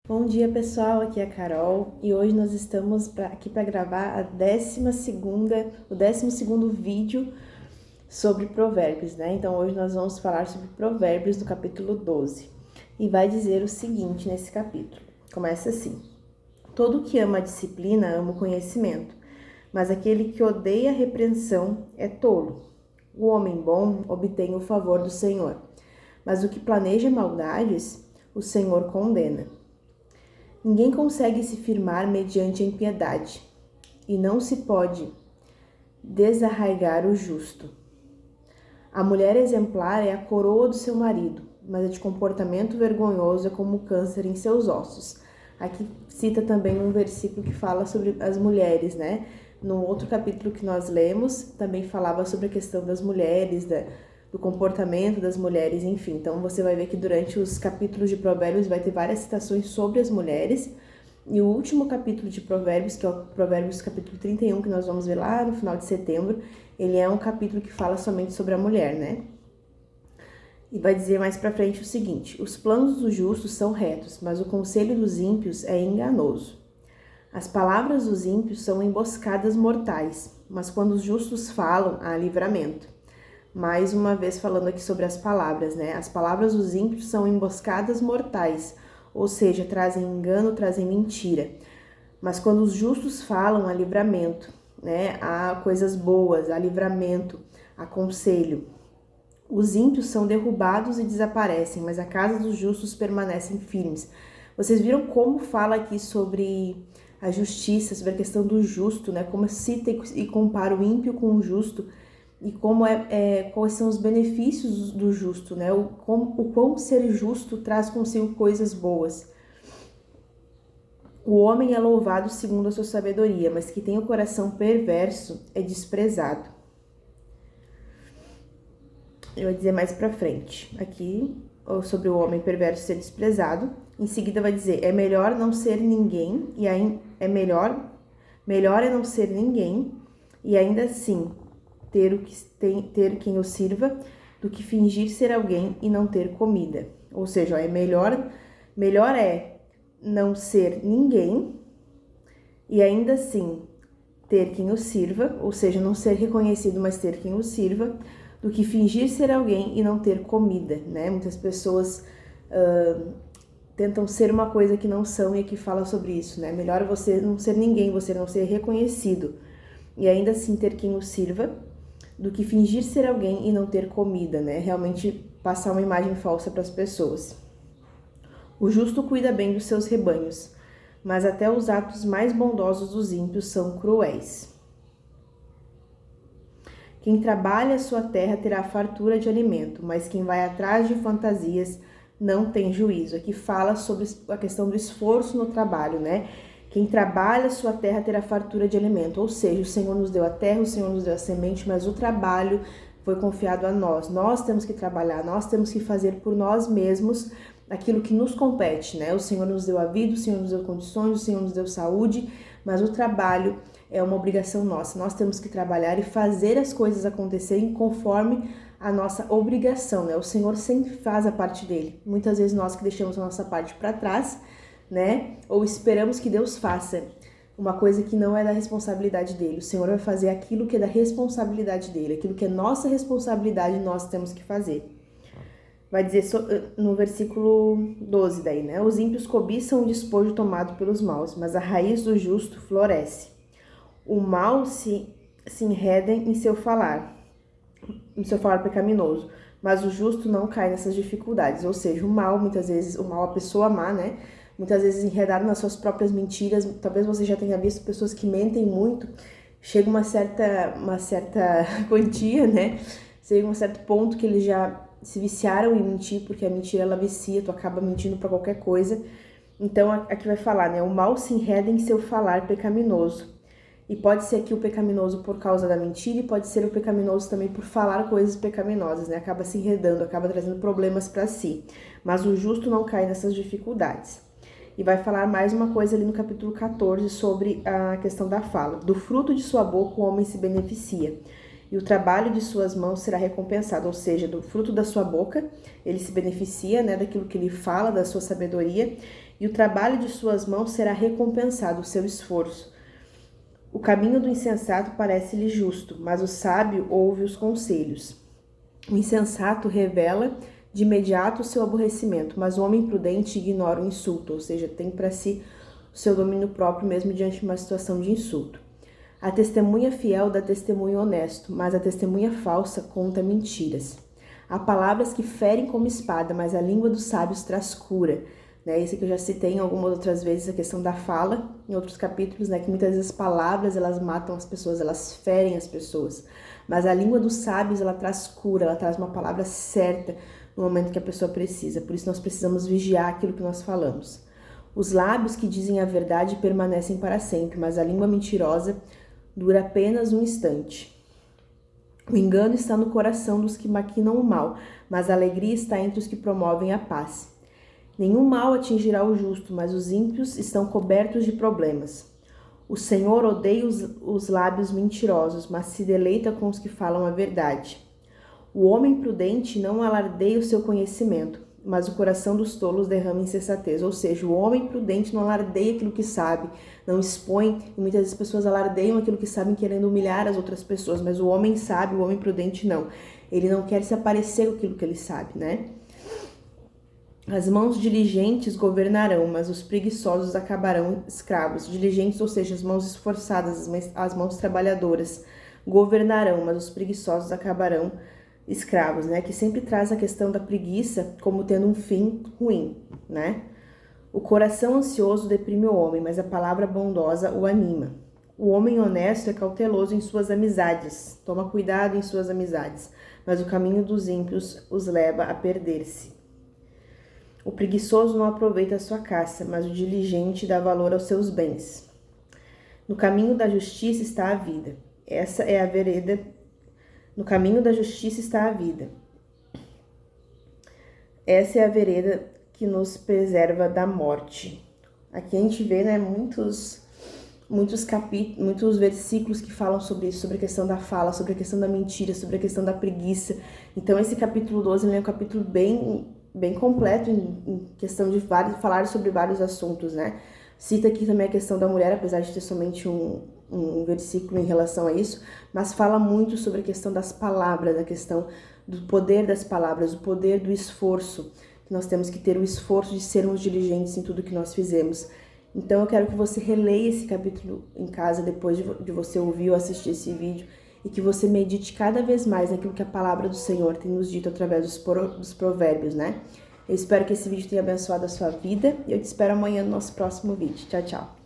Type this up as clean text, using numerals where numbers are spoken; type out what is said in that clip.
Bom dia, pessoal, aqui é a Carol e hoje nós estamos aqui para gravar o 12º vídeo sobre provérbios, né? Então hoje nós vamos falar sobre provérbios do capítulo 12 e vai dizer o seguinte nesse capítulo. Começa assim: todo que ama a disciplina ama o conhecimento, mas aquele que odeia a repreensão é tolo. O homem bom obtém o favor do Senhor, mas o que planeja maldades, o Senhor condena. Ninguém consegue se firmar mediante a impiedade, e não se pode desarraigar o justo. A mulher exemplar é a coroa do seu marido, mas a de comportamento vergonhoso é como o câncer em seus ossos. Aqui cita também um versículo que fala sobre as mulheres, né? No outro capítulo que nós lemos, também falava sobre a questão das mulheres, do comportamento das mulheres, enfim. Então você vai ver que durante os capítulos de Provérbios vai ter várias citações sobre as mulheres. E o último capítulo de Provérbios, que é o Provérbios capítulo 31, que nós vamos ver lá no final de setembro, ele é um capítulo que fala somente sobre a mulher, né? E vai dizer mais pra frente o seguinte: os planos dos justos são retos, mas o conselho dos ímpios é enganoso. As palavras dos ímpios são emboscadas mortais, mas quando os justos falam, há livramento. Mais uma vez falando aqui sobre as palavras, né? As palavras dos ímpios são emboscadas mortais, ou seja, trazem engano, trazem mentira. Mas quando os justos falam, há livramento, né? Há coisas boas, há livramento, há conselho. Os ímpios são derrubados e desaparecem, mas a casa dos justos permanecem firmes. Vocês viram como fala aqui sobre a justiça, sobre a questão do justo, né? Como cita e compara o ímpio com o justo e como quais são os benefícios do justo, né? O quão ser justo traz consigo coisas boas. O homem é louvado segundo a sua sabedoria, mas que tem o coração perverso é desprezado. Eu vou dizer mais pra frente aqui sobre o homem perverso ser desprezado. Em seguida vai dizer: é melhor não ser ninguém e melhor é não ser ninguém e ainda assim ter quem o sirva do que fingir ser alguém e não ter comida. Ou seja, melhor é não ser ninguém e ainda assim ter quem o sirva, ou seja, não ser reconhecido, mas ter quem o sirva, do que fingir ser alguém e não ter comida, né? Muitas pessoas tentam ser uma coisa que não são e aqui fala sobre isso, né? Melhor você não ser ninguém, você não ser reconhecido e ainda assim ter quem o sirva, do que fingir ser alguém e não ter comida, né? Realmente passar uma imagem falsa para as pessoas. O justo cuida bem dos seus rebanhos, mas até os atos mais bondosos dos ímpios são cruéis. Quem trabalha a sua terra terá fartura de alimento, mas quem vai atrás de fantasias não tem juízo. Aqui fala sobre a questão do esforço no trabalho, né? Quem trabalha a sua terra terá fartura de alimento, ou seja, o Senhor nos deu a terra, o Senhor nos deu a semente, mas o trabalho foi confiado a nós. Nós temos que trabalhar, nós temos que fazer por nós mesmos aquilo que nos compete, né? O Senhor nos deu a vida, o Senhor nos deu condições, o Senhor nos deu saúde, mas o trabalho é uma obrigação nossa. Nós temos que trabalhar e fazer as coisas acontecerem conforme a nossa obrigação, né? O Senhor sempre faz a parte dele. Muitas vezes nós que deixamos a nossa parte para trás, né? Ou esperamos que Deus faça uma coisa que não é da responsabilidade dele. O Senhor vai fazer aquilo que é da responsabilidade dele, aquilo que é nossa responsabilidade, nós temos que fazer. Vai dizer no versículo 12 daí, né? Os ímpios cobiçam o despojo tomado pelos maus, mas a raiz do justo floresce. O mal se enreda em seu falar pecaminoso, mas o justo não cai nessas dificuldades. Ou seja, muitas vezes, a pessoa má, né? Muitas vezes enredado nas suas próprias mentiras. Talvez você já tenha visto pessoas que mentem muito. Chega uma certa quantia, né? Chega um certo ponto que eles já se viciaram em mentir, porque a mentira ela vicia, tu acaba mentindo para qualquer coisa. Então aqui vai falar, né? O mal se enreda em seu falar pecaminoso. E pode ser aqui o pecaminoso por causa da mentira e pode ser o pecaminoso também por falar coisas pecaminosas, né? Acaba se enredando, acaba trazendo problemas para si. Mas o justo não cai nessas dificuldades. E vai falar mais uma coisa ali no capítulo 14 sobre a questão da fala. Do fruto de sua boca o homem se beneficia, e o trabalho de suas mãos será recompensado. Ou seja, do fruto da sua boca ele se beneficia, né? Daquilo que ele fala, da sua sabedoria. e o trabalho de suas mãos será recompensado, o seu esforço. O caminho do insensato parece-lhe justo, mas o sábio ouve os conselhos. O insensato revela de imediato o seu aborrecimento, mas o homem prudente ignora o insulto, ou seja, tem para si o seu domínio próprio mesmo diante de uma situação de insulto. A testemunha fiel dá testemunho honesto, mas a testemunha falsa conta mentiras. Há palavras que ferem como espada, mas a língua dos sábios traz cura. Isso que eu já citei em algumas outras vezes, a questão da fala, em outros capítulos, que muitas vezes as palavras, elas matam as pessoas, elas ferem as pessoas. Mas a língua dos sábios, ela traz cura, ela traz uma palavra certa no momento que a pessoa precisa. Por isso nós precisamos vigiar aquilo que nós falamos. Os lábios que dizem a verdade permanecem para sempre, mas a língua mentirosa dura apenas um instante. O engano está no coração dos que maquinam o mal, mas a alegria está entre os que promovem a paz. Nenhum mal atingirá o justo, mas os ímpios estão cobertos de problemas. O Senhor odeia os lábios mentirosos, mas se deleita com os que falam a verdade. O homem prudente não alardeia o seu conhecimento, mas o coração dos tolos derrama insensatez. Ou seja, o homem prudente não alardeia aquilo que sabe, não expõe, e muitas vezes as pessoas alardeiam aquilo que sabem querendo humilhar as outras pessoas, mas o homem sábio, o homem prudente não. Ele não quer se aparecer com aquilo que ele sabe, As mãos diligentes governarão, mas os preguiçosos acabarão escravos. Diligentes, ou seja, as mãos esforçadas, as mãos trabalhadoras, governarão, mas os preguiçosos acabarão escravos, Que sempre traz a questão da preguiça como tendo um fim ruim, O coração ansioso deprime o homem, mas a palavra bondosa o anima. O homem honesto é cauteloso em suas amizades, toma cuidado em suas amizades, mas o caminho dos ímpios os leva a perder-se. O preguiçoso não aproveita a sua caça, mas o diligente dá valor aos seus bens. No caminho da justiça está a vida. Essa é a vereda. No caminho da justiça está a vida. Essa é a vereda que nos preserva da morte. Aqui a gente vê, muitos capítulos, muitos versículos que falam sobre isso, sobre a questão da fala, sobre a questão da mentira, sobre a questão da preguiça. Então esse capítulo 12 é um capítulo bem completo em questão de falar sobre vários assuntos, Cita aqui também a questão da mulher, apesar de ter somente um versículo em relação a isso, mas fala muito sobre a questão das palavras, a questão do poder das palavras, o poder do esforço, que nós temos que ter o esforço de sermos diligentes em tudo que nós fizemos. Então eu quero que você releia esse capítulo em casa depois de você ouvir ou assistir esse vídeo, e que você medite cada vez mais naquilo que a palavra do Senhor tem nos dito através dos provérbios, Eu espero que esse vídeo tenha abençoado a sua vida e eu te espero amanhã no nosso próximo vídeo. Tchau, tchau!